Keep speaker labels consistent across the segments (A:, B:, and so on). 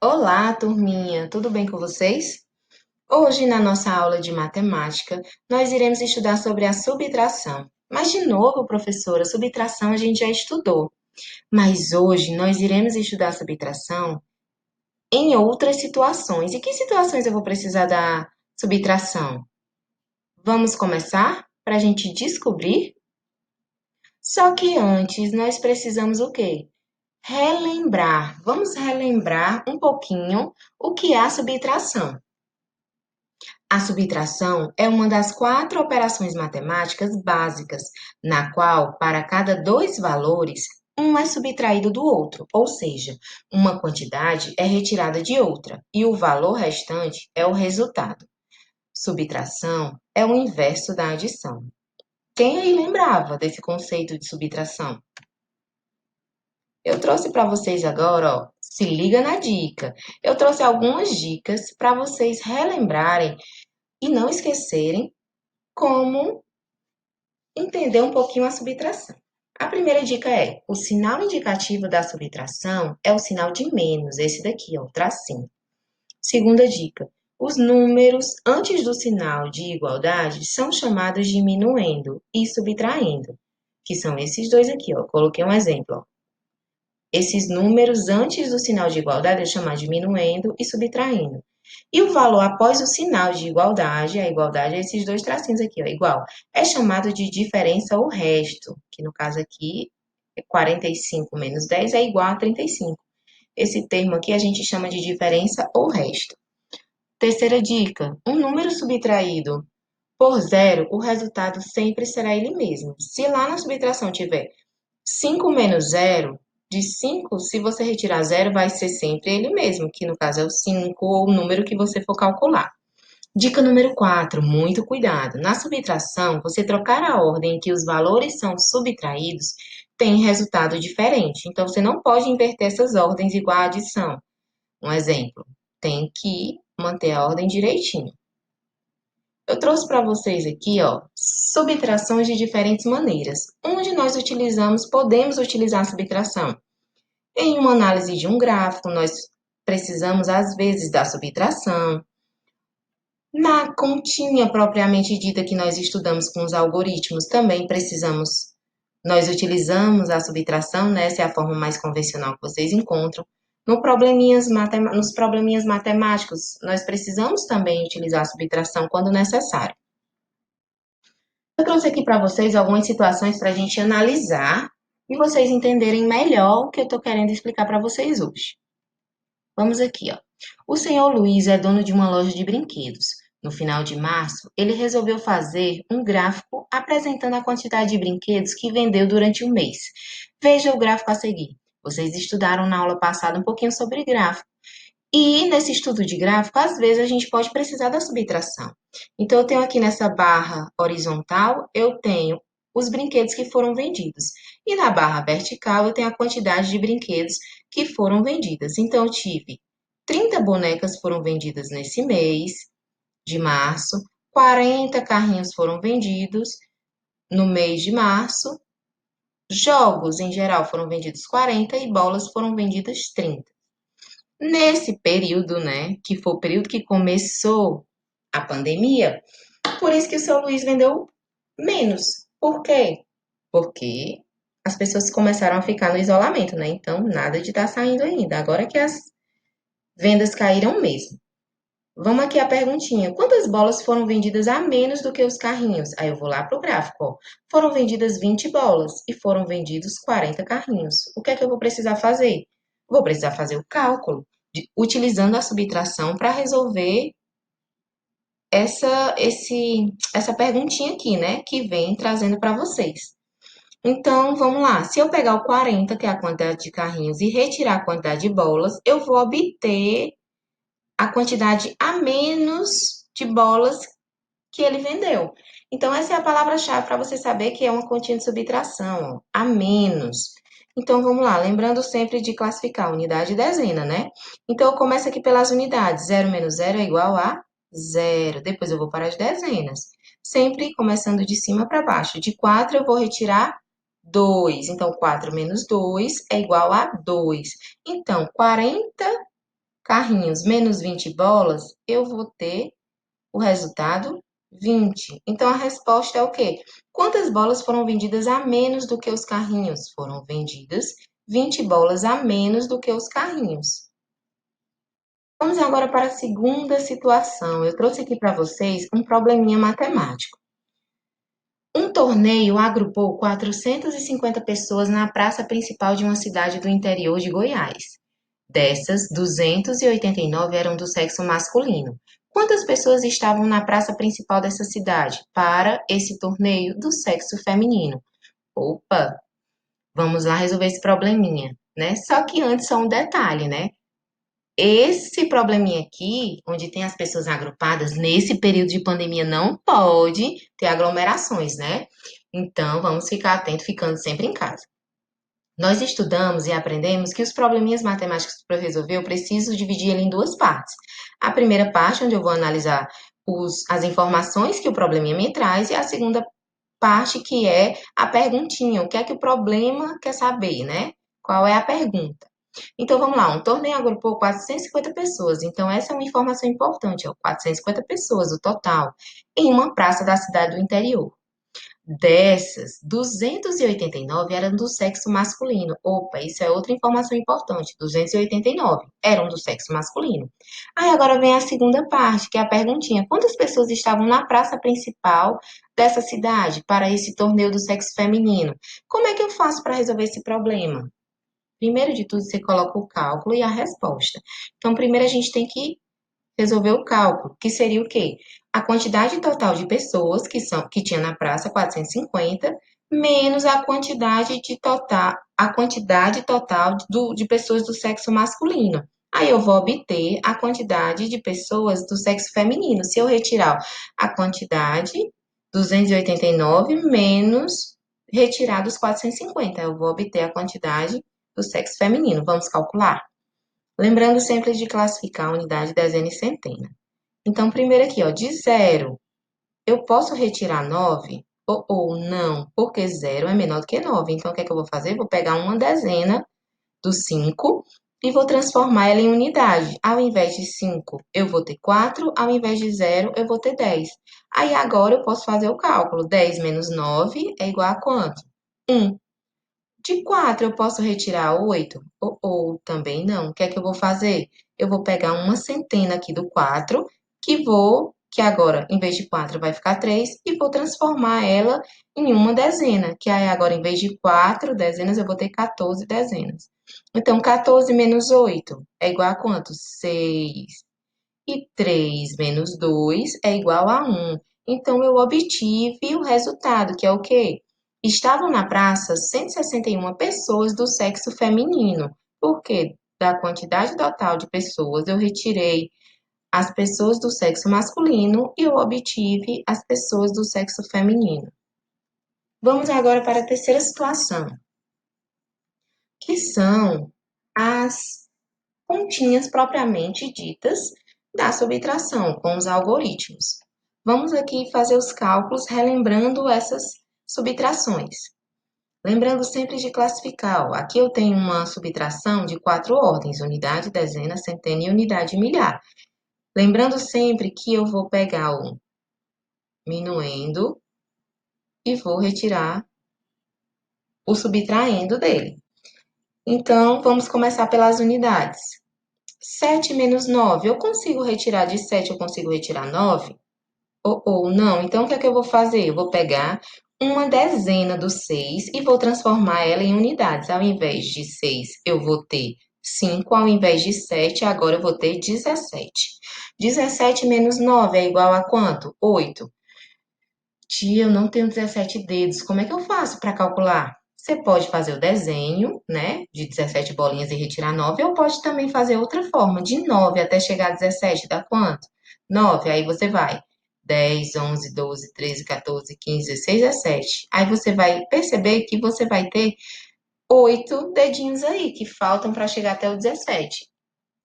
A: Olá, turminha, tudo bem com vocês? Hoje, na nossa aula de matemática, nós iremos estudar sobre a subtração. Mas, de novo, professora, subtração a gente já estudou. Mas hoje nós iremos estudar subtração em outras situações. E que situações eu vou precisar da subtração? Vamos começar para a gente descobrir? Só que antes nós precisamos o quê? Relembrar. Vamos relembrar um pouquinho o que é a subtração. A subtração é uma das quatro operações matemáticas básicas, na qual, para cada dois valores, um é subtraído do outro, ou seja, uma quantidade é retirada de outra e o valor restante é o resultado. Subtração é o inverso da adição. Quem aí lembrava desse conceito de subtração? Eu trouxe para vocês agora, ó, se liga na dica. Eu trouxe algumas dicas para vocês relembrarem e não esquecerem como entender um pouquinho a subtração. A primeira dica é: o sinal indicativo da subtração é o sinal de menos, esse daqui, ó, o tracinho. Segunda dica: os números antes do sinal de igualdade são chamados diminuendo e subtraindo, que são esses dois aqui, ó. Coloquei um exemplo, ó. Esses números antes do sinal de igualdade é chamado diminuendo e subtraindo. E o valor após o sinal de igualdade, a igualdade é esses dois tracinhos aqui, ó, igual, é chamado de diferença ou resto, que no caso aqui, 45 menos 10 é igual a 35. Esse termo aqui a gente chama de diferença ou resto. Terceira dica, um número subtraído por zero, o resultado sempre será ele mesmo. Se lá na subtração tiver 5 menos zero, de 5, se você retirar zero, vai ser sempre ele mesmo, que no caso é o 5 ou o número que você for calcular. Dica número 4, muito cuidado. Na subtração, você trocar a ordem em que os valores são subtraídos tem resultado diferente. Então, você não pode inverter essas ordens igual à adição. Um exemplo, tem que manter a ordem direitinho. Eu trouxe para vocês aqui, ó, subtrações de diferentes maneiras. Onde nós podemos utilizar a subtração? Em uma análise de um gráfico, nós precisamos, às vezes, da subtração. Na continha propriamente dita que nós estudamos com os algoritmos, também nós utilizamos a subtração, né? Essa é a forma mais convencional que vocês encontram. Nos probleminhas matemáticos, nós precisamos também utilizar a subtração quando necessário. Eu trouxe aqui para vocês algumas situações para a gente analisar e vocês entenderem melhor o que eu estou querendo explicar para vocês hoje. Vamos aqui, ó. O senhor Luiz é dono de uma loja de brinquedos. No final de março, ele resolveu fazer um gráfico apresentando a quantidade de brinquedos que vendeu durante o mês. Veja o gráfico a seguir. Vocês estudaram na aula passada um pouquinho sobre gráfico. E nesse estudo de gráfico, às vezes a gente pode precisar da subtração. Então, eu tenho aqui nessa barra horizontal, eu tenho os brinquedos que foram vendidos. E na barra vertical, eu tenho a quantidade de brinquedos que foram vendidas. Então, eu tive 30 bonecas foram vendidas nesse mês de março, 40 carrinhos foram vendidos no mês de março, jogos em geral foram vendidos 40 e bolas foram vendidas 30. Nesse período, né, que foi o período que começou a pandemia, por isso que o seu Luiz vendeu menos. Por quê? Porque as pessoas começaram a ficar no isolamento, né? Então, nada de estar saindo ainda. Agora que as vendas caíram mesmo. Vamos aqui a perguntinha. Quantas bolas foram vendidas a menos do que os carrinhos? Aí eu vou lá para o gráfico, ó. Foram vendidas 20 bolas e foram vendidos 40 carrinhos. O que é que eu vou precisar fazer? Vou precisar fazer o cálculo, utilizando a subtração para resolver essa perguntinha aqui, né? Que vem trazendo para vocês. Então, vamos lá. Se eu pegar o 40, que é a quantidade de carrinhos, e retirar a quantidade de bolas, eu vou obter a quantidade a menos de bolas que ele vendeu. Então, essa é a palavra-chave para você saber que é uma continha de subtração, ó, a menos. Então, vamos lá, lembrando sempre de classificar unidade e dezena, né? Então, eu começo aqui pelas unidades. 0 menos 0 é igual a zero. Depois eu vou para as dezenas. Sempre começando de cima para baixo. De 4 eu vou retirar 2. Então, 4 menos 2 é igual a 2. Então, 40 carrinhos menos 20 bolas, eu vou ter o resultado 20. Então, a resposta é o quê? Quantas bolas foram vendidas a menos do que os carrinhos? Foram vendidas 20 bolas a menos do que os carrinhos. Vamos agora para a segunda situação. Eu trouxe aqui para vocês um probleminha matemático. Um torneio agrupou 450 pessoas na praça principal de uma cidade do interior de Goiás. Dessas, 289 eram do sexo masculino. Quantas pessoas estavam na praça principal dessa cidade para esse torneio do sexo feminino? Opa, vamos lá resolver esse probleminha, né? Só que antes só um detalhe, né? Esse probleminha aqui, onde tem as pessoas agrupadas, nesse período de pandemia não pode ter aglomerações, né? Então, vamos ficar atentos, ficando sempre em casa. Nós estudamos e aprendemos que os probleminhas matemáticos para resolver, eu preciso dividir ele em duas partes. A primeira parte, onde eu vou analisar as informações que o probleminha me traz, e a segunda parte, que é a perguntinha, o que é que o problema quer saber, né? Qual é a pergunta? Então, vamos lá, um torneio agrupou 450 pessoas, então essa é uma informação importante, ó, 450 pessoas, o total, em uma praça da cidade do interior. Dessas, 289 eram do sexo masculino. Opa, isso é outra informação importante. 289 eram do sexo masculino. Aí agora vem a segunda parte, que é a perguntinha. Quantas pessoas estavam na praça principal dessa cidade para esse torneio do sexo feminino? Como é que eu faço para resolver esse problema? Primeiro de tudo, você coloca o cálculo e a resposta. Então, primeiro a gente tem que resolver o cálculo, que seria o quê? A quantidade total de pessoas que tinha na praça, 450, menos a quantidade total de pessoas do sexo masculino. Aí eu vou obter a quantidade de pessoas do sexo feminino. Se eu retirar a quantidade, 289 menos retirar dos 450, eu vou obter a quantidade do sexo feminino. Vamos calcular? Lembrando sempre de classificar a unidade, dezena e centena. Então, primeiro aqui, ó, de zero, eu posso retirar 9 ou não, porque zero é menor do que 9. Então, o que é que eu vou fazer? Vou pegar uma dezena do 5 e vou transformar ela em unidade. Ao invés de 5, eu vou ter 4, ao invés de zero, eu vou ter 10. Aí, agora, eu posso fazer o cálculo. 10 menos 9 é igual a quanto? 1. De 4 eu posso retirar 8? Ou também não. O que é que eu vou fazer? Eu vou pegar uma centena aqui do 4, que agora, em vez de 4, vai ficar 3, e vou transformar ela em uma dezena, que aí agora, em vez de 4 dezenas, eu vou ter 14 dezenas. Então, 14 menos 8 é igual a quanto? 6. E 3 menos 2 é igual a 1. Então, eu obtive o resultado, que é o quê? Estavam na praça 161 pessoas do sexo feminino, porque da quantidade total de pessoas eu retirei as pessoas do sexo masculino e eu obtive as pessoas do sexo feminino. Vamos agora para a terceira situação, que são as continhas propriamente ditas da subtração, com os algoritmos. Vamos aqui fazer os cálculos relembrando essas subtrações. Lembrando sempre de classificar. Ó, aqui eu tenho uma subtração de 4 ordens: unidade, dezena, centena e unidade milhar. Lembrando sempre que eu vou pegar o minuendo e vou retirar o subtraindo dele. Então, vamos começar pelas unidades. 7 menos 9, eu consigo retirar de 7, eu consigo retirar 9? Ou não, então o que é que eu vou fazer? Eu vou pegar uma dezena do 6 e vou transformar ela em unidades. Ao invés de 6, eu vou ter 5, ao invés de 7, agora eu vou ter 17. 17 menos 9 é igual a quanto? 8. Tia, eu não tenho 17 dedos, como é que eu faço para calcular? Você pode fazer o desenho, né, de 17 bolinhas e retirar 9, ou pode também fazer outra forma, de 9 até chegar a 17, dá quanto? 9, aí você vai 10, 11, 12, 13, 14, 15, 16, 17. Aí você vai perceber que você vai ter 8 dedinhos aí, que faltam para chegar até o 17.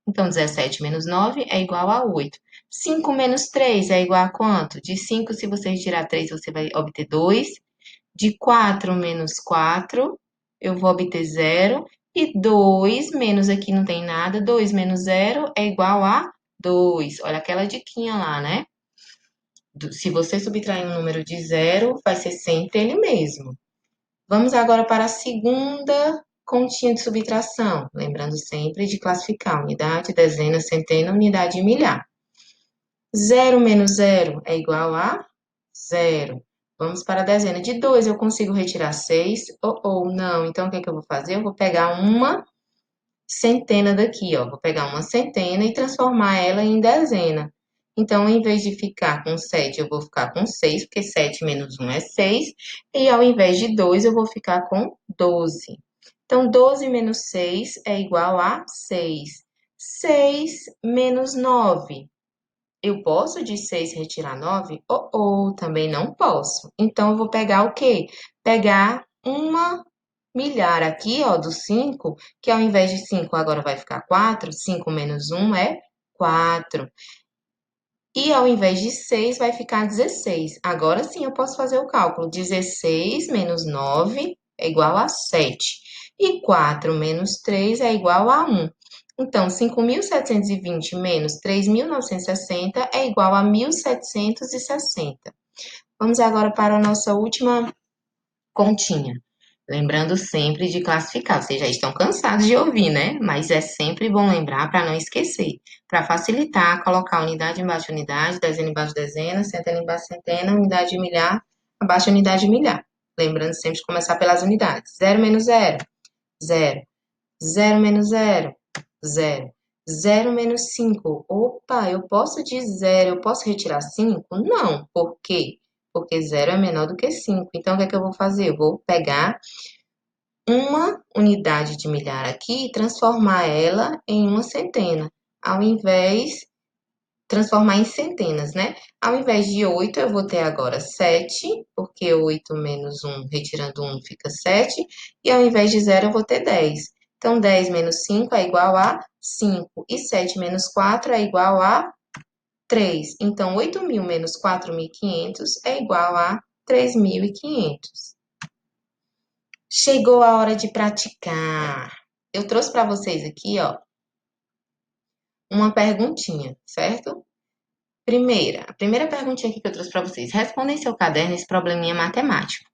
A: Então, 17 menos 9 é igual a 8. 5 menos 3 é igual a quanto? De 5, se você retirar 3, você vai obter 2. De 4 menos 4, eu vou obter 0. E 2 menos aqui não tem nada, 2 menos 0 é igual a 2. Olha aquela diquinha lá, né? Se você subtrair um número de zero, vai ser sempre ele mesmo. Vamos agora para a segunda continha de subtração, lembrando sempre de classificar unidade, dezena, centena, unidade e milhar. 0 menos 0 é igual a 0. Vamos para a dezena. De 2 eu consigo retirar 6? Ou não. Então, o que é que eu vou fazer? Eu vou pegar uma centena daqui, ó. Vou pegar uma centena e transformar ela em dezena. Então, em vez de ficar com 7, eu vou ficar com 6, porque 7 menos 1 é 6. E ao invés de 2, eu vou ficar com 12. Então, 12 menos 6 é igual a 6. 6 menos 9. Eu posso de 6 retirar 9? Ou também não posso. Então, eu vou pegar o quê? Pegar uma milhar aqui, ó, do 5, que ao invés de 5 agora vai ficar 4. 5 menos 1 é 4. E ao invés de 6 vai ficar 16. Agora sim eu posso fazer o cálculo. 16 menos 9 é igual a 7. E 4 menos 3 é igual a 1. Então, 5.720 menos 3.960 é igual a 1.760. Vamos agora para a nossa última continha. Lembrando sempre de classificar. Vocês já estão cansados de ouvir, né? Mas é sempre bom lembrar para não esquecer. Para facilitar, colocar unidade embaixo de unidade, dezena embaixo de dezena, centena embaixo de centena, unidade de milhar abaixo de unidade de milhar. Lembrando sempre de começar pelas unidades. 0 menos 0, 0. 0 menos 0, 0. 0 menos 5. Opa, eu posso de 0, eu posso retirar 5? Não. Por quê? Porque 0 é menor do que 5. Então, o que é que eu vou fazer? Eu vou pegar uma unidade de milhar aqui e transformar ela em uma centena. Ao invés, transformar em centenas, né? Ao invés de 8, eu vou ter agora 7, porque 8 menos 1, retirando 1, fica 7. E ao invés de 0, eu vou ter 10. Então, 10 menos 5 é igual a 5. E 7 menos 4 é igual a 3. Então, 8.000 menos 4.500 é igual a 3.500. Chegou a hora de praticar. Eu trouxe para vocês aqui, ó, uma perguntinha, certo? A primeira perguntinha aqui que eu trouxe para vocês. Responda em seu caderno esse probleminha matemático.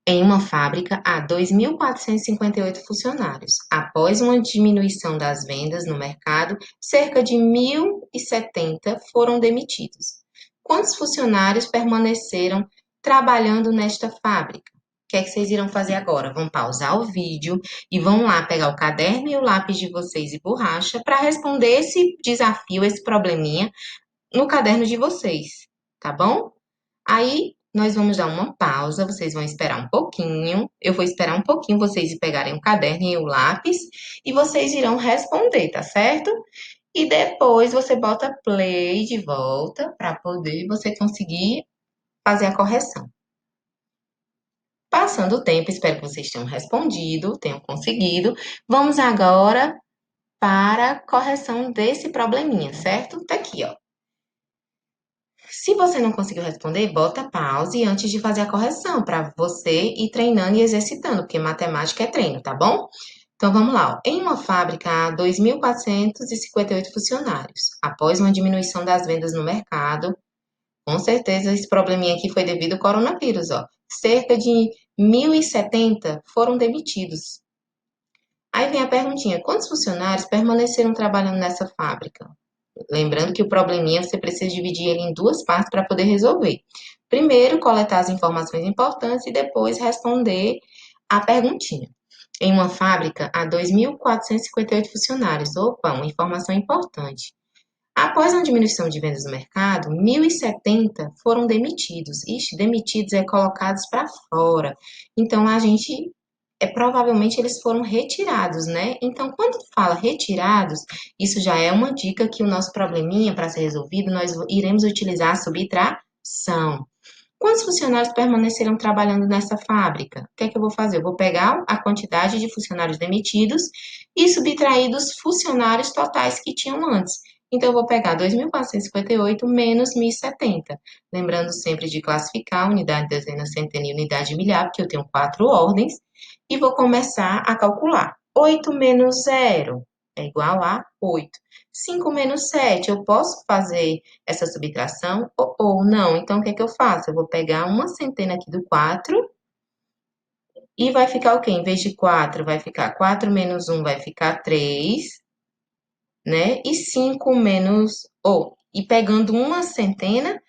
A: Em uma fábrica, há 2.458 funcionários. Após uma diminuição das vendas no mercado, cerca de 1.070 foram demitidos. Quantos funcionários permaneceram trabalhando nesta fábrica? O que é que vocês irão fazer agora? Vão pausar o vídeo e vão lá pegar o caderno e o lápis de vocês e borracha para responder esse desafio, esse probleminha no caderno de vocês, tá bom? Aí nós vamos dar uma pausa, vocês vão esperar um pouquinho, eu vou esperar um pouquinho vocês pegarem o caderno e o lápis e vocês irão responder, tá certo? E depois você bota play de volta para poder você conseguir fazer a correção. Passando o tempo, espero que vocês tenham respondido, tenham conseguido. Vamos agora para a correção desse probleminha, certo? Tá aqui, ó. Se você não conseguiu responder, bota pause antes de fazer a correção, para você ir treinando e exercitando, porque matemática é treino, tá bom? Então vamos lá. Ó. Em uma fábrica, há 2.458 funcionários. Após uma diminuição das vendas no mercado, com certeza esse probleminha aqui foi devido ao coronavírus, ó. Cerca de 1.070 foram demitidos. Aí vem a perguntinha: quantos funcionários permaneceram trabalhando nessa fábrica? Lembrando que o probleminha você precisa dividir ele em duas partes para poder resolver. Primeiro, coletar as informações importantes e depois responder a perguntinha. Em uma fábrica, há 2.458 funcionários. Opa, uma informação importante. Após a diminuição de vendas no mercado, 1.070 foram demitidos. Ixi, demitidos é colocados para fora. Então, a gente provavelmente eles foram retirados, né? Então, quando fala retirados, isso já é uma dica que o nosso probleminha, para ser resolvido, nós iremos utilizar a subtração. Quantos funcionários permaneceram trabalhando nessa fábrica? O que é que eu vou fazer? Eu vou pegar a quantidade de funcionários demitidos e subtrair dos funcionários totais que tinham antes. Então, eu vou pegar 2.458 menos 1.070. Lembrando sempre de classificar unidade, dezena, centena e unidade de milhar, porque eu tenho 4 ordens. E vou começar a calcular. 8 menos 0 é igual a 8. 5 menos 7, eu posso fazer essa subtração ou não? Então, o que é que eu faço? Eu vou pegar uma centena aqui do 4 e vai ficar o quê? Em vez de 4, vai ficar 4 menos 1 vai ficar 3, né? E 5 menos... e pegando uma centena,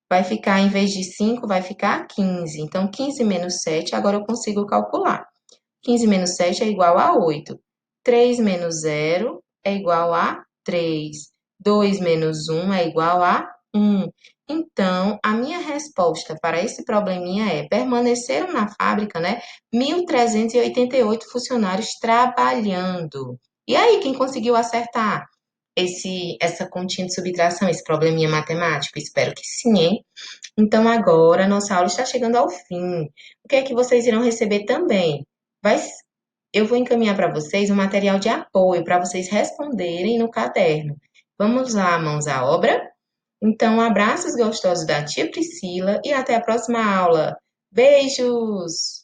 A: vai ficar, em vez de 5, vai ficar 15. Então, 15 menos 7, agora eu consigo calcular. 15 menos 7 é igual a 8. 3 menos 0 é igual a 3. 2 menos 1 é igual a 1. Então, a minha resposta para esse probleminha é: permaneceram na fábrica, né, 1.388 funcionários trabalhando. E aí, quem conseguiu acertar essa continha de subtração, esse probleminha matemático? Espero que sim, hein? Então, agora, nossa aula está chegando ao fim. O que é que vocês irão receber também? Vai Eu vou encaminhar para vocês um material de apoio para vocês responderem no caderno. Vamos lá, mãos à obra? Então, abraços gostosos da tia Priscila e até a próxima aula. Beijos!